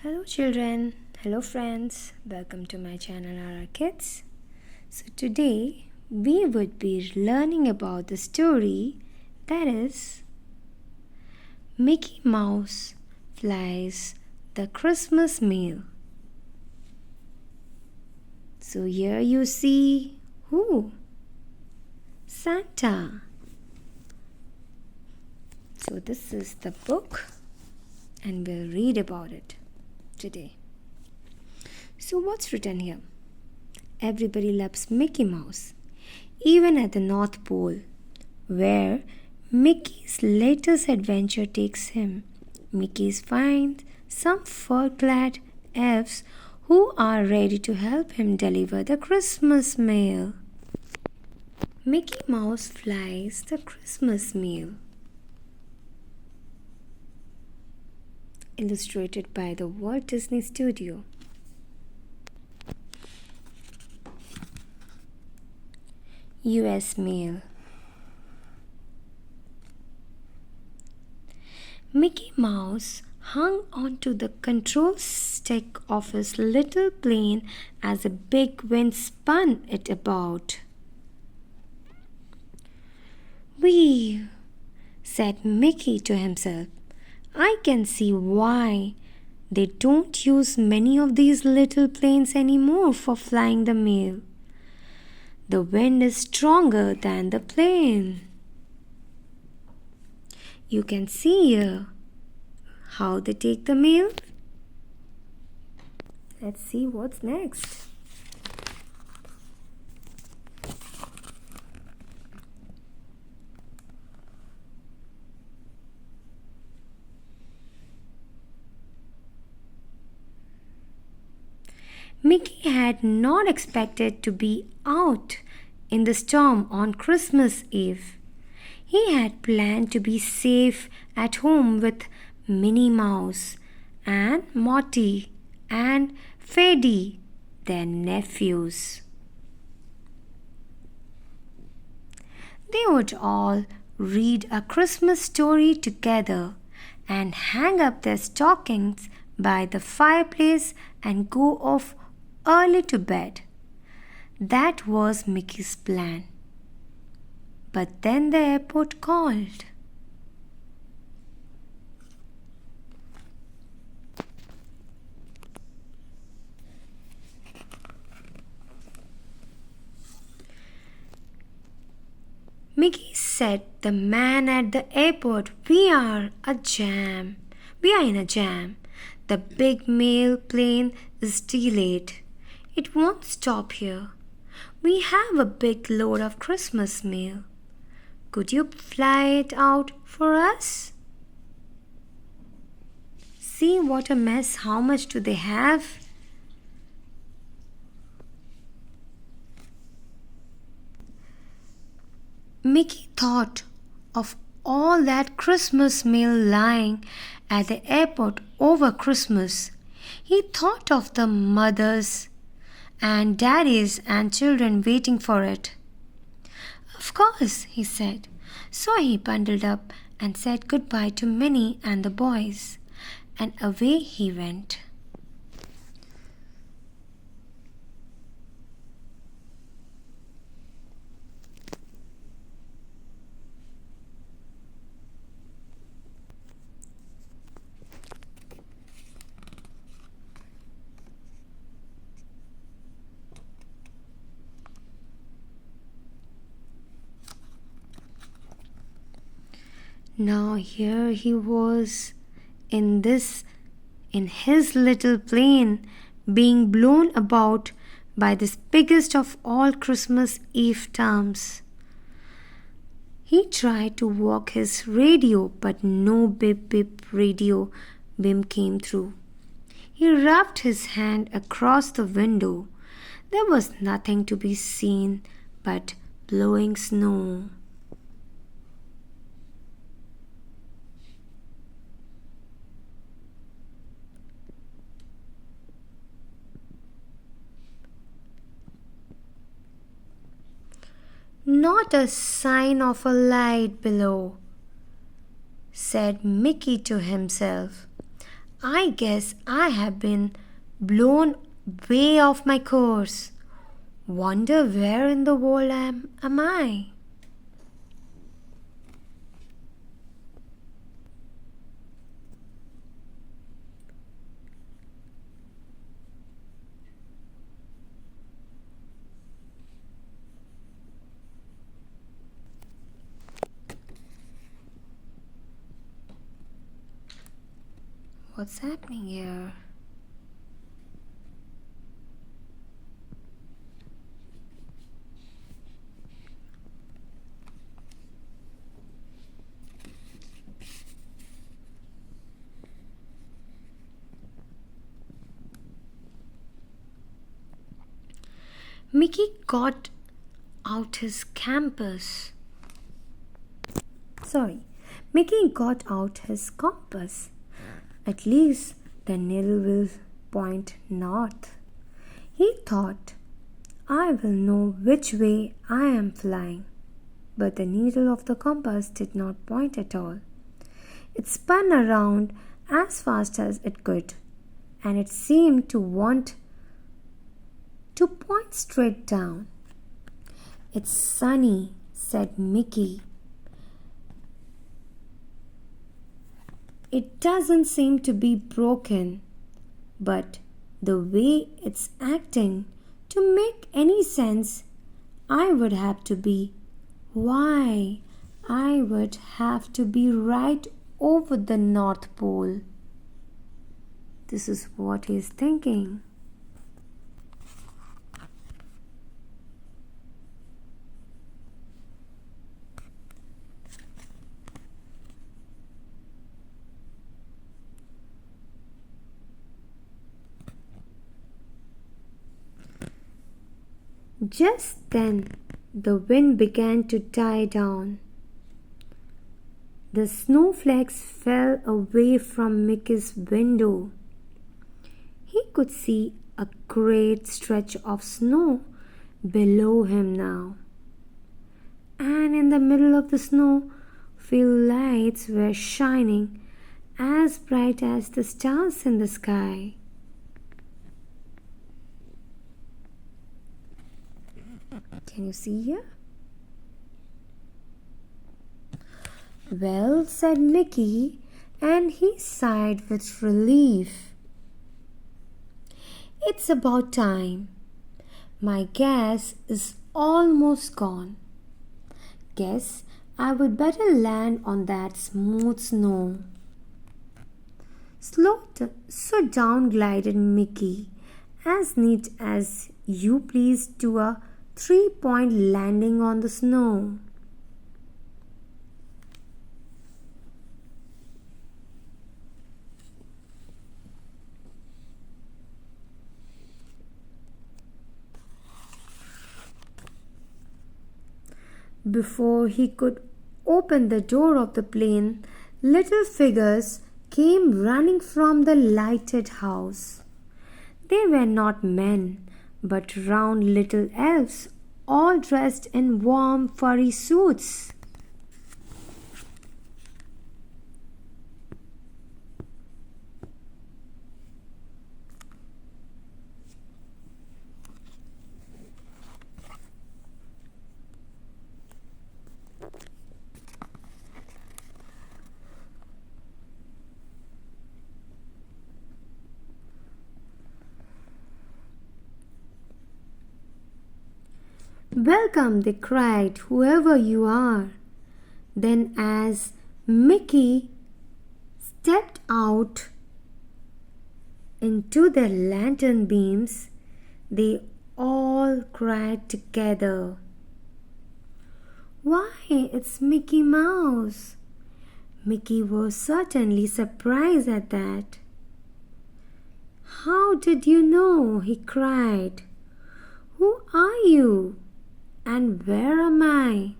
Hello, children. Hello, friends. Welcome to my channel, RR Kids. So, today we would be learning about the story that is Mickey Mouse Flies the Christmas Meal. So, here you see who? Santa. So, this is the book, and we'll read about it today. So, what's written here? Everybody loves Mickey Mouse, even at the North Pole, where Mickey's latest adventure takes him. Mickey finds some fur-clad elves who are ready to help him deliver the Christmas mail. Mickey Mouse flies the Christmas meal. Illustrated by the Walt Disney Studio. US Mail. Mickey Mouse hung onto the control stick of his little plane as a big wind spun it about. "Whee!" said Mickey to himself. "I can see why they don't use many of these little planes anymore for flying the mail. The wind is stronger than the plane." You can see here how they take the mail. Let's see what's next. Mickey had not expected to be out in the storm on Christmas Eve. He had planned to be safe at home with Minnie Mouse and Morty and Freddy, their nephews. They would all read a Christmas story together and hang up their stockings by the fireplace and go off early to bed. That was Mickey's plan. But then the airport called. Mickey said, "The man at the airport, we are in a jam. The big mail plane is delayed. It won't stop here. We have a big load of Christmas mail. Could you fly it out for us?" See what a mess. How much do they have? Mickey thought of all that Christmas mail lying at the airport over Christmas. He thought of the mothers and daddies and children waiting for it. "Of course," he said. So he bundled up and said goodbye to Minnie and the boys, and away he went. Now here he was in his little plane being blown about by this biggest of all Christmas Eve terms. He tried to work his radio, but no beep beep radio beam came through. He rubbed his hand across the window. There was nothing to be seen but blowing snow. "Not a sign of a light below," said Mickey to himself. I guess I have been blown way off my course. Wonder where in the world am I? What's happening here? Mickey got out his campus. Sorry, Mickey got out his compass. At least the needle will point north. He thought, I will know which way I am flying. But the needle of the compass did not point at all. It spun around as fast as it could, and it seemed to want to point straight down. It's sunny, said Mickey. It doesn't seem to be broken, but the way it's acting, to make any sense, I would have to be. Why? I would have to be right over the North Pole. This is what he's thinking. Just then, the wind began to die down. The snowflakes fell away from Mickey's window. He could see a great stretch of snow below him now. And in the middle of the snow, field lights were shining as bright as the stars in the sky. Can you see here? Well, said Mickey, and he sighed with relief. It's about time. My gas is almost gone. Guess I would better land on that smooth snow. So down glided Mickey, as neat as you please, to a 3-point landing on the snow. Before he could open the door of the plane, little figures came running from the lighted house. They were not men, but round little elves, all dressed in warm furry suits. Welcome, they cried, whoever you are. Then, as Mickey stepped out into the lantern beams, they all cried together, Why, it's Mickey Mouse! Mickey was certainly surprised at that. How did you know? He cried. Who are you? And where am I,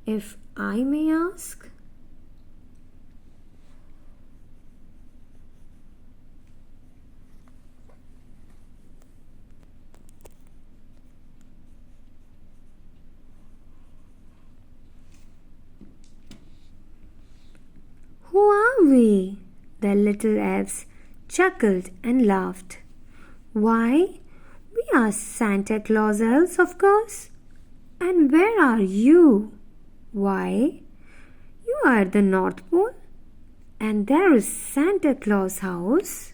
if I may ask? Who are we? The little elves chuckled and laughed. Why, we are Santa Claus elves, of course. And where are you? Why, you are at the North Pole, and there is Santa Claus' house.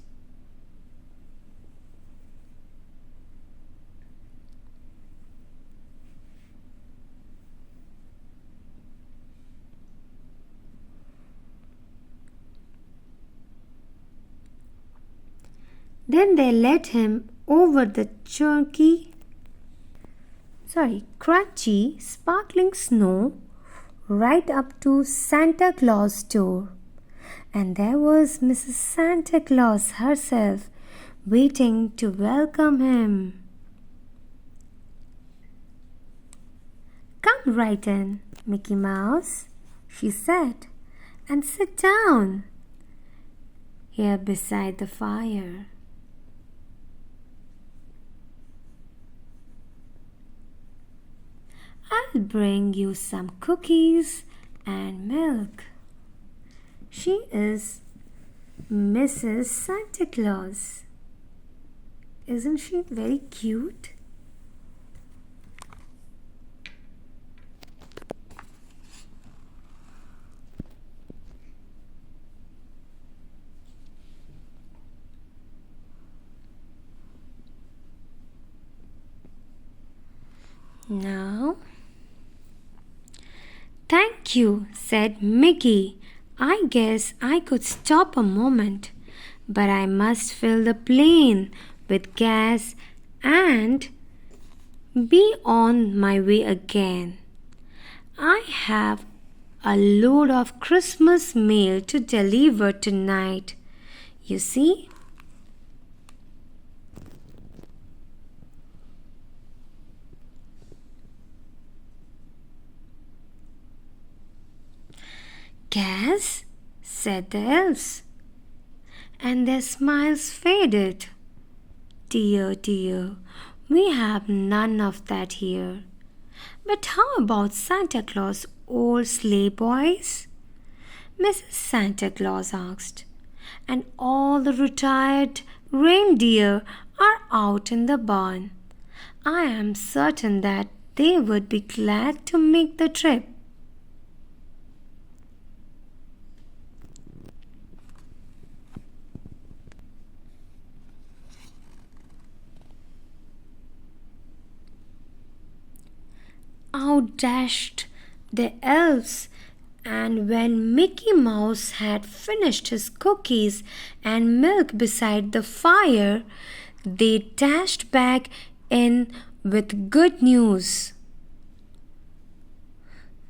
Then they led him over the crunchy, sparkling snow right up to Santa Claus' door. And there was Mrs. Santa Claus herself waiting to welcome him. "Come right in, Mickey Mouse," she said, "and sit down here beside the fire." "I'll bring you some cookies and milk." She is Mrs. Santa Claus. Isn't she very cute? Now, "Thank you," said Mickey. "I guess I could stop a moment, but I must fill the plane with gas and be on my way again. I have a load of Christmas mail to deliver tonight. You see?" "Gas?" said the elves, and their smiles faded. "Dear, dear, we have none of that here. But how about Santa Claus' old sleigh, boys?" Mrs. Santa Claus asked. "And all the retired reindeer are out in the barn. I am certain that they would be glad to make the trip." Out dashed the elves, and when Mickey Mouse had finished his cookies and milk beside the fire, they dashed back in with good news.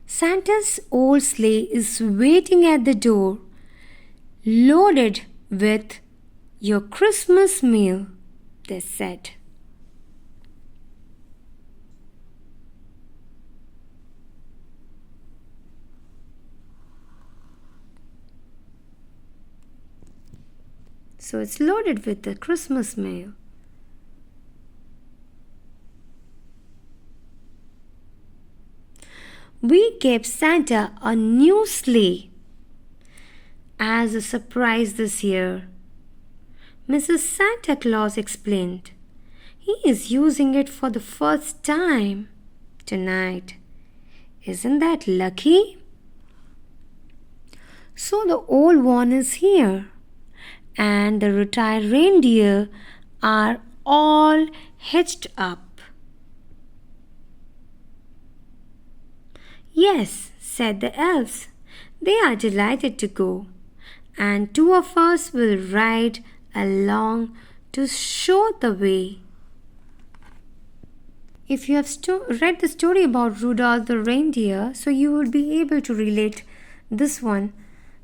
"Santa's old sleigh is waiting at the door, loaded with your Christmas meal," they said. So it's loaded with the Christmas mail. "We gave Santa a new sleigh as a surprise this year," Mrs. Santa Claus explained. "He is using it for the first time tonight. Isn't that lucky?" So the old one is here, and the retired reindeer are all hitched up. "Yes," said the elves. "They are delighted to go, and two of us will ride along to show the way." If you have read the story about Rudolph the reindeer, so you would be able to relate this one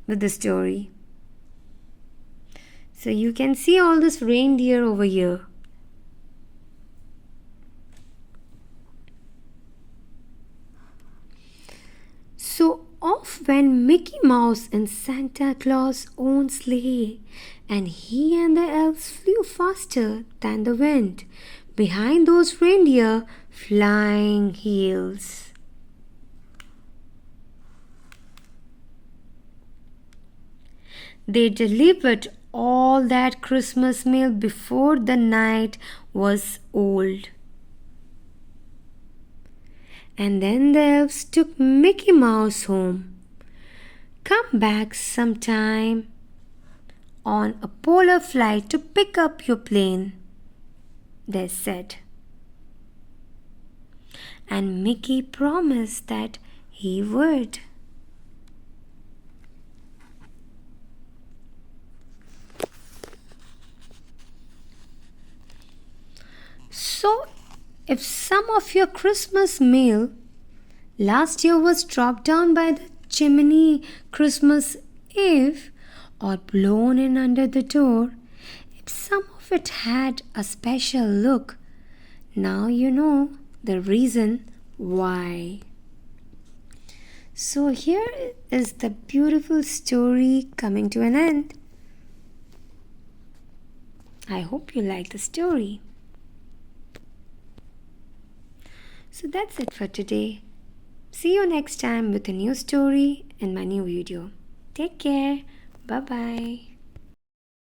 with the story. So you can see all this reindeer over here. So off went Mickey Mouse in Santa Claus' own sleigh, and he and the elves flew faster than the wind behind those reindeer flying heels. They delivered all that Christmas meal before the night was old. And then the elves took Mickey Mouse home. Come back sometime on a polar flight to pick up your plane, they said. And Mickey promised that he would. So, if some of your Christmas meal last year was dropped down by the chimney Christmas Eve or blown in under the door, if some of it had a special look, now you know the reason why. So here is the beautiful story coming to an end. I hope you like the story. So that's it for today. See you next time with a new story in my new video. Take care. Bye bye.